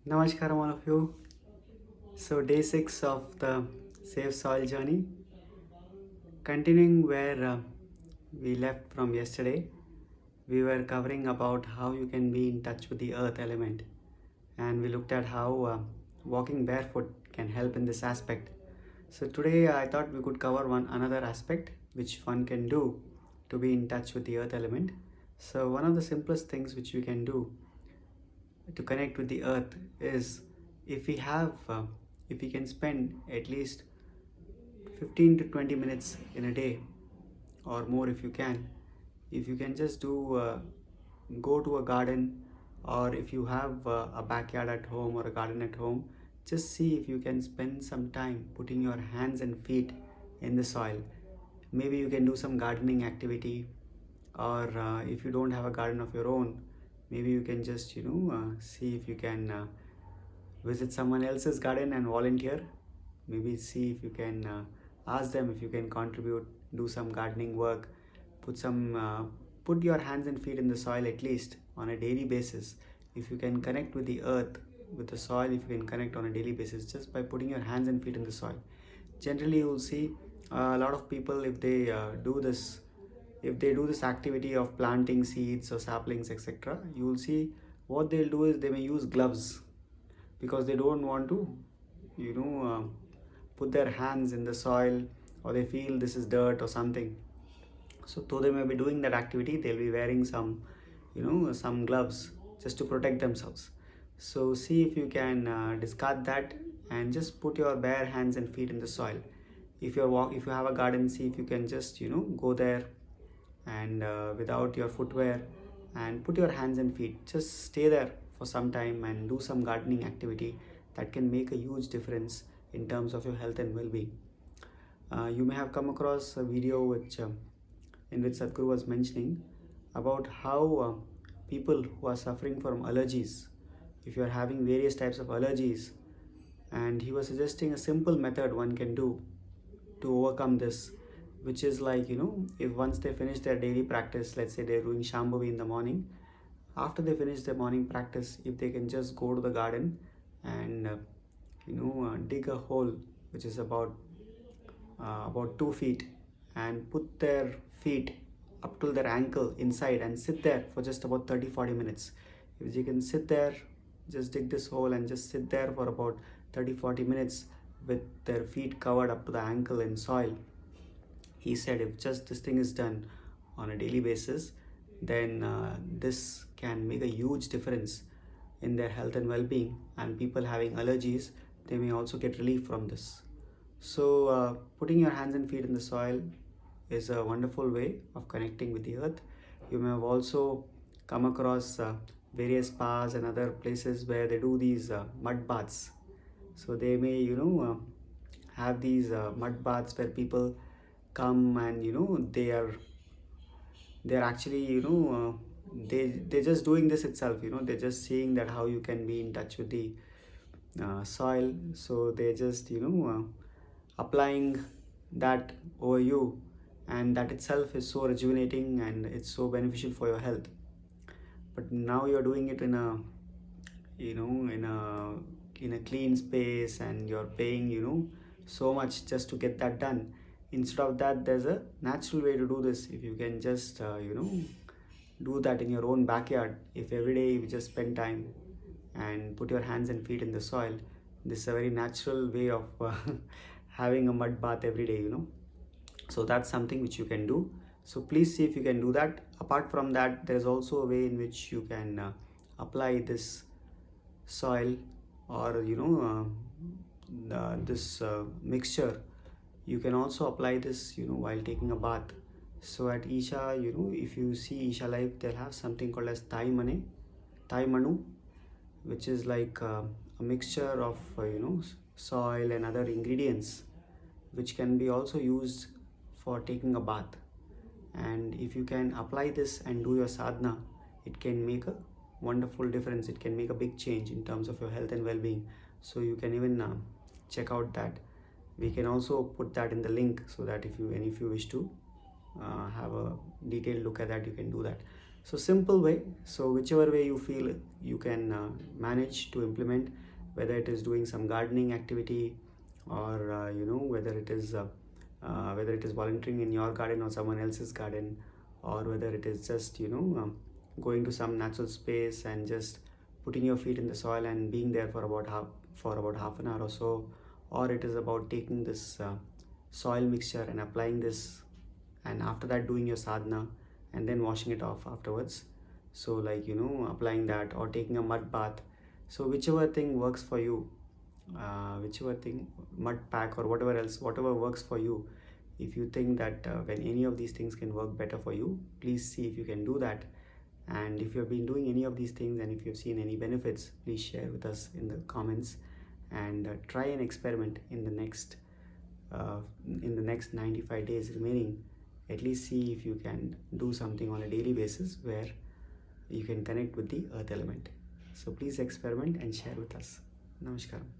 Namaskaram, all of you. So, day 6 of the Safe Soil journey. Continuing where we left from yesterday, we were covering about how you can be in touch with the earth element, and we looked at how walking barefoot can help in this aspect. So, today I thought we could cover one another aspect which one can do to be in touch with the earth element. So, one of the simplest things which we can do to connect with the earth is if we have if we can spend at least 15 to 20 minutes in a day or more, if you can just do go to a garden, or if you have a backyard at home or a garden at home, just see if you can spend some time putting your hands and feet in the soil. Maybe you can do some gardening activity, or if you don't have a garden of your own, maybe you can just see if you can visit someone else's garden and volunteer. Maybe see if you can ask them if you can contribute, do some gardening work, put your hands and feet in the soil at least on a daily basis. If you can connect with the earth, with the soil, if you can connect on a daily basis just by putting your hands and feet in the soil, generally you will see a lot of people, if they do this activity of planting seeds or saplings, etc., you will see what they'll do is they may use gloves because they don't want to you know uh, put their hands in the soil, or they feel this is dirt or something. So though they may be doing that activity, they'll be wearing some gloves just to protect themselves. So see if you can discard that and just put your bare hands and feet in the soil. If you have a garden, see if you can just go there and without your footwear, and put your hands and feet, just stay there for some time and do some gardening activity. That can make a huge difference in terms of your health and well-being. You may have come across a video in which Sadhguru was mentioning about how people who are suffering from allergies, if you are having various types of allergies, and he was suggesting a simple method one can do to overcome this, which is like, if once they finish their daily practice, let's say they're doing Shambhavi in the morning, after they finish their morning practice, if they can just go to the garden and dig a hole which is about 2 feet, and put their feet up to their ankle inside and sit there for just about 30-40 minutes. If you can sit there, just dig this hole and just sit there for about 30-40 minutes with their feet covered up to the ankle in soil. He said if just this thing is done on a daily basis, then this can make a huge difference in their health and well-being, and people having allergies, they may also get relief from this. So putting your hands and feet in the soil is a wonderful way of connecting with the earth. You may have also come across various spas and other places where they do these mud baths. So they may have these mud baths where people come, and they're actually they're just doing this itself. They're just seeing that how you can be in touch with the soil. So they're just applying that over you, and that itself is so rejuvenating and it's so beneficial for your health. But now you're doing it in a you know in a clean space, and you're paying so much just to get that done. Instead of that, there's a natural way to do this. If you can just do that in your own backyard, if every day you just spend time and put your hands and feet in the soil, this is a very natural way of having a mud bath every day. So that's something which you can do. So please see if you can do that. Apart from that, there's also a way in which you can apply this soil, or this mixture. You can also apply this while taking a bath. So at Isha, if you see Isha Life, they'll have something called as Thai Manu, which is like a mixture of soil and other ingredients, which can be also used for taking a bath. And if you can apply this and do your sadhana, it can make a wonderful difference. It can make a big change in terms of your health and well-being. So you can even check out that. We can also put that in the link, so that if you wish to have a detailed look at that, you can do that. So simple way, so whichever way you feel you can manage to implement, whether it is doing some gardening activity, or whether it is volunteering in your garden or someone else's garden, or whether it is just going to some natural space and just putting your feet in the soil and being there for about half an hour or so, or it is about taking this soil mixture and applying this, and after that doing your sadhana and then washing it off afterwards. So like applying that or taking a mud bath. So whichever thing works for you, whichever thing, mud pack or whatever else, whatever works for you. If you think that when any of these things can work better for you, please see if you can do that. And if you have been doing any of these things and if you've seen any benefits, please share with us in the comments, and try an experiment in the next 95 days remaining. At least see if you can do something on a daily basis where you can connect with the earth element. So please experiment and share with us. Namaskaram.